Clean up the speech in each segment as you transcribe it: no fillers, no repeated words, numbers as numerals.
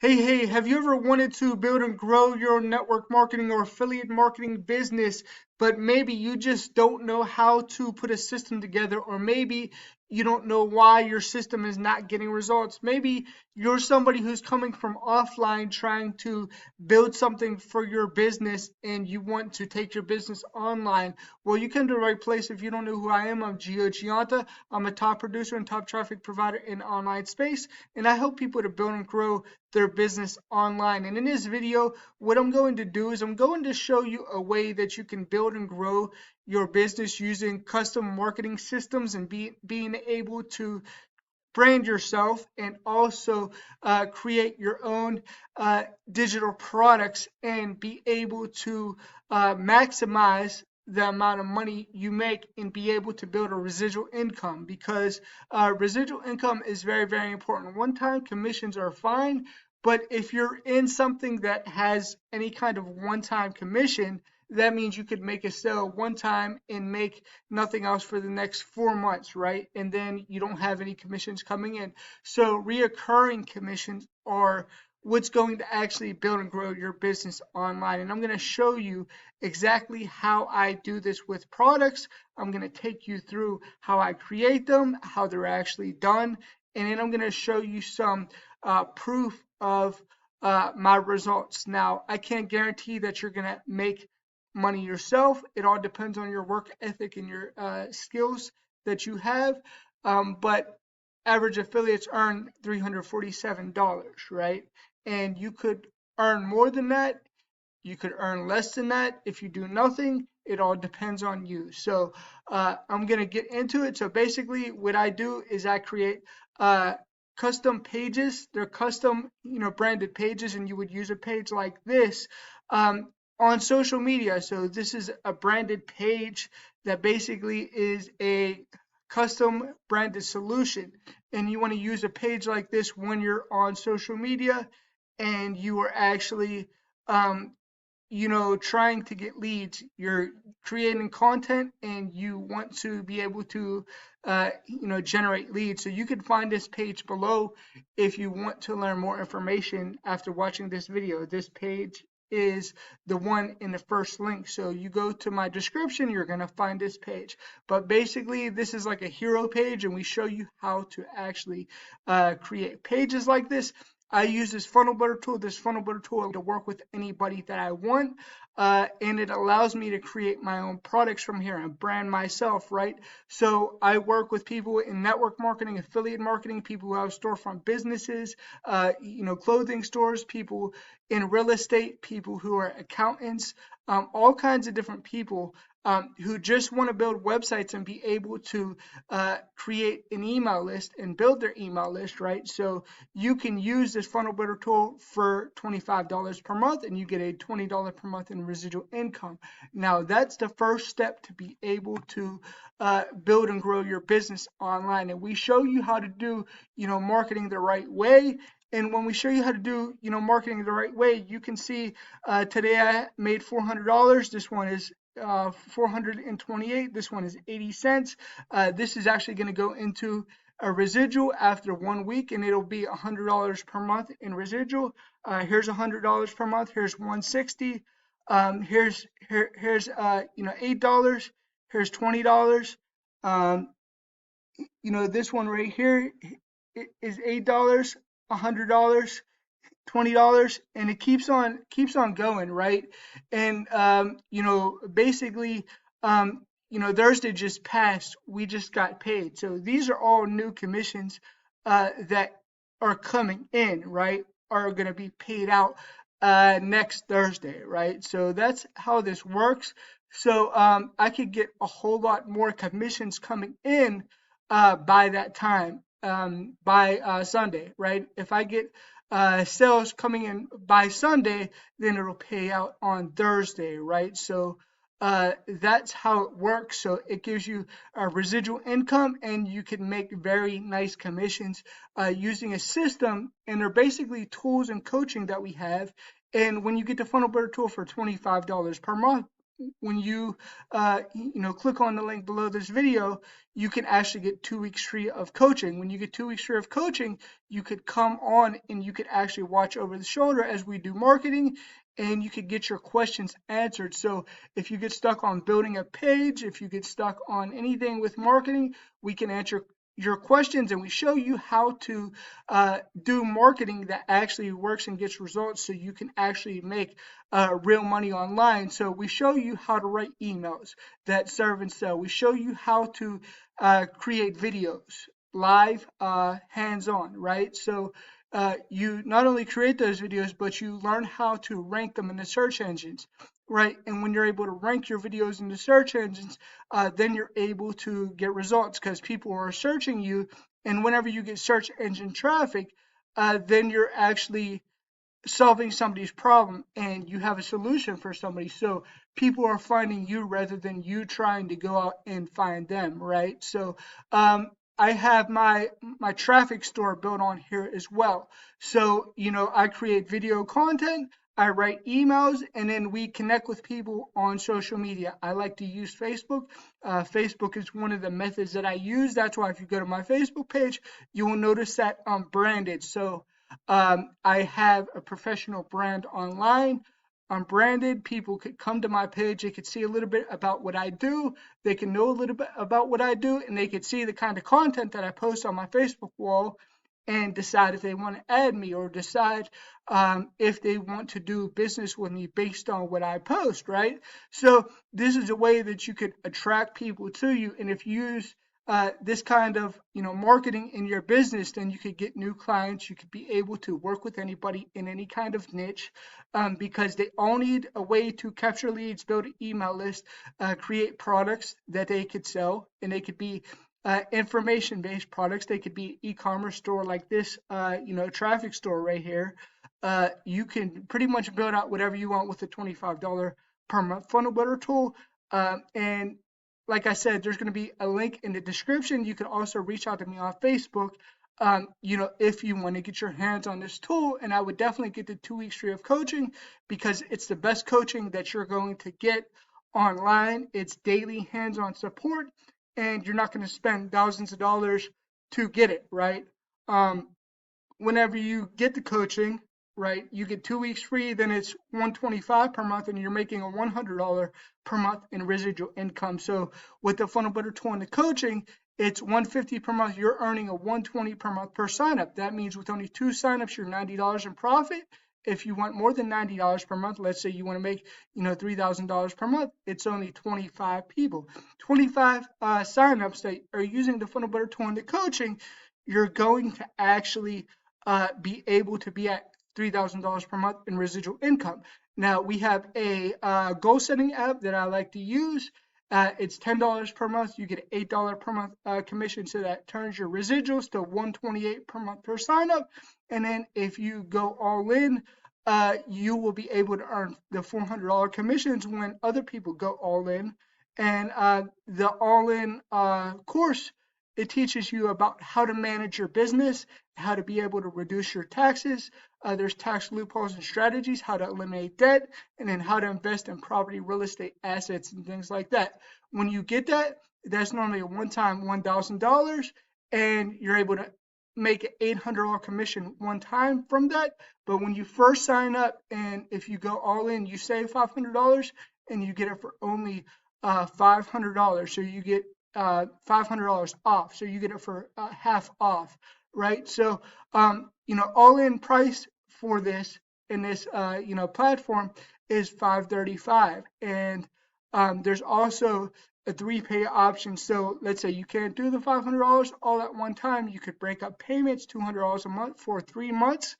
Hey, have you ever wanted to build and grow your network marketing or affiliate marketing business, but maybe you just don't know how to put a system together, or maybe you don't know why your system is not getting results? Maybe you're somebody who's coming from offline trying to build something for your business and you want to take your business online. Well, you came to the right place. If you don't know who I am, I'm Gionta. I'm a top producer and top traffic provider in online space, and I help people to build and grow their business online. And in this video, what I'm going to do is I'm going to show you a way that you can build and grow your business using custom marketing systems and being able to brand yourself and also create your own digital products and be able to maximize the amount of money you make and be able to build a residual income, because residual income is very, very important. One-time commissions are fine, but if you're in something that has any kind of one-time commission, that means you could make a sale one time and make nothing else for the next 4 months, right? And then you don't have any commissions coming in. So reoccurring commissions are what's going to actually build and grow your business online. And I'm going to show you exactly how I do this with products. I'm going to take you through how I create them, how they're actually done, and then I'm going to show you some proof of my results. Now, I can't guarantee that you're going to make money yourself. It all depends on your work ethic and your skills that you have. But average affiliates earn $347, right? And you could earn more than that. You could earn less than that if you do nothing. It all depends on you. So I'm going to get into it. So basically what I do is I create custom pages. They're custom, branded pages, and you would use a page like this on social media. So this is a branded page that basically is a custom branded solution. And you want to use a page like this when you're on social media and you are actually trying to get leads. You're creating content and you want to be able to, generate leads. So you can find this page below if you want to learn more information after watching this video. This page is the one in the first link. So you go to my description, you're going to find this page. But basically, this is like a hero page, and we show you how to actually create pages like this. I use this funnel builder tool. This funnel builder tool to work with anybody that I want, and it allows me to create my own products from here and brand myself, right? So I work with people in network marketing, affiliate marketing, people who have storefront businesses, clothing stores, people in real estate, people who are accountants, all kinds of different people who just want to build websites and be able to create an email list and build their email list, right? So you can use this funnel builder tool for $25 per month and you get a $20 per month in residual income. Now, that's the first step to be able to build and grow your business online. And we show you how to do, marketing the right way. And when we show you how to do, marketing the right way, you can see today I made $400. This one is 428. This one is 80 cents. This is actually going to go into a residual after 1 week, and it'll be $100 per month in residual. Here's $100 per month. Here's 160. Here's $8. Here's $20. This one right here is $8, $100, $20, and it keeps on going, right? And basically, Thursday just passed. We just got paid. So these are all new commissions that are coming in, right? Are going to be paid out next Thursday, right? So that's how this works. So I could get a whole lot more commissions coming in by that time, by Sunday, right? If I get sales coming in by Sunday, then it'll pay out on Thursday, right? So that's how it works. So it gives you a residual income, and you can make very nice commissions using a system. And they're basically tools and coaching that we have. And when you get the funnel builder tool for $25 per month, when you click on the link below this video, you can actually get 2 weeks free of coaching. When you get 2 weeks free of coaching, you could come on and you could actually watch over the shoulder as we do marketing, and you could get your questions answered. So if you get stuck on building a page, if you get stuck on anything with marketing, we can answer your questions, and we show you how to do marketing that actually works and gets results, so you can actually make real money online. So we show you how to write emails that serve and sell. We show you how to create videos live, hands-on, right? So you not only create those videos, but you learn how to rank them in the search engines, right? And when you're able to rank your videos in the search engines, then you're able to get results because people are searching you. And whenever you get search engine traffic, then you're actually solving somebody's problem and you have a solution for somebody. So people are finding you rather than you trying to go out and find them, right? So I have my traffic store built on here as well. So I create video content, I write emails, and then we connect with people on social media. I like to use Facebook. Facebook is one of the methods that I use. That's why if you go to my Facebook page, you will notice that I'm branded. So I have a professional brand online. I'm branded. People could come to my page. They could see a little bit about what I do. They can know a little bit about what I do, and they could see the kind of content that I post on my Facebook wall and decide if they want to add me or decide if they want to do business with me based on what I post, right? So this is a way that you could attract people to you. And if you use this kind of marketing in your business, then you could get new clients. You could be able to work with anybody in any kind of niche, because they all need a way to capture leads, build an email list, create products that they could sell, and they could be information-based products. They could be e-commerce store like this, traffic store right here. You can pretty much build out whatever you want with a $25 per month funnel builder tool. And like I said, there's going to be a link in the description. You can also reach out to me on Facebook, if you want to get your hands on this tool. And I would definitely get the 2 weeks free of coaching because it's the best coaching that you're going to get online. It's daily hands-on support, and you're not going to spend thousands of dollars to get it, right? Whenever you get the coaching, right, you get 2 weeks free, then it's $125 per month, and you're making a $100 per month in residual income. So with the funnel builder tool and the coaching, it's $150 per month. You're earning a $120 per month per signup. That means with only 2 signups, you're $90 in profit. If you want more than $90 per month, let's say you want to make $3,000 per month, it's only 25 people, 25 signups that are using the funnel builder tool and the coaching. You're going to actually be able to be at $3,000 per month in residual income. Now we have a goal setting app that I like to use. It's $10 per month. You get an $8 per month commission, so that turns your residuals to $128 per month per sign up. And then if you go all in, you will be able to earn the $400 commissions when other people go all in. And the all in course, it teaches you about how to manage your business, how to be able to reduce your taxes. There's tax loopholes and strategies, how to eliminate debt, and then how to invest in property, real estate assets, and things like that. When you get that, that's normally a one-time $1,000, and you're able to make an $800 commission one time from that. But when you first sign up, and if you go all in, you save $500, and you get it for only $500. So you get $500 off. So you get it for half off, right? So, all in price for this in this, platform is $535. And there's also a 3-pay option. So let's say you can't do the $500 all at one time. You could break up payments, $200 a month for 3 months,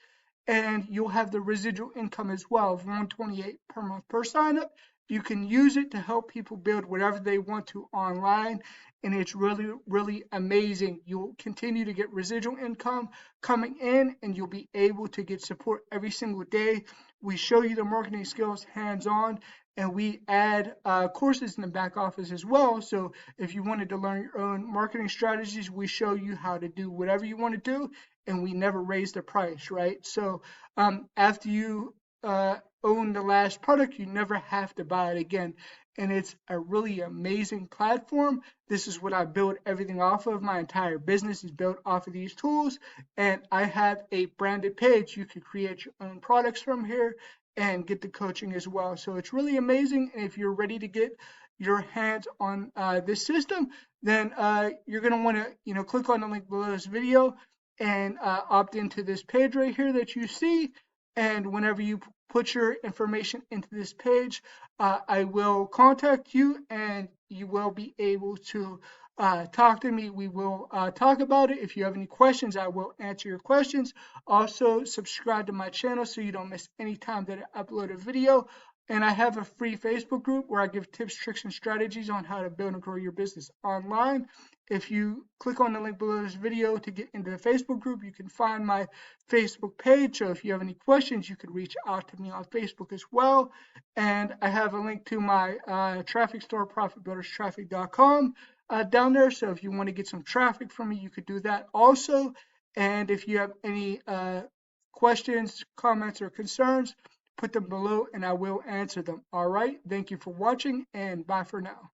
and you'll have the residual income as well of $128 per month per sign up. You can use it to help people build whatever they want to online, and it's really, really amazing. You'll continue to get residual income coming in, and you'll be able to get support every single day. We show you the marketing skills hands-on, and we add courses in the back office as well. So if you wanted to learn your own marketing strategies, we show you how to do whatever you want to do, and we never raise the price, right? So after you own the last product, you never have to buy it again. And it's a really amazing platform. This is what I built everything off of. My entire business is built off of these tools. And I have a branded page. You can create your own products from here and get the coaching as well. So it's really amazing. And if you're ready to get your hands on this system, then you're going to want to, click on the link below this video and opt into this page right here that you see. And whenever you put your information into this page, I will contact you and you will be able to talk to me. We will talk about it. If you have any questions, I will answer your questions. Also, subscribe to my channel so you don't miss any time that I upload a video. And I have a free Facebook group where I give tips, tricks, and strategies on how to build and grow your business online. If you click on the link below this video to get into the Facebook group, you can find my Facebook page. So if you have any questions, you can reach out to me on Facebook as well. And I have a link to my traffic store, profitbuilderstraffic.com, down there. So if you want to get some traffic from me, you could do that also. And if you have any questions, comments, or concerns, put them below and I will answer them. All right. Thank you for watching and bye for now.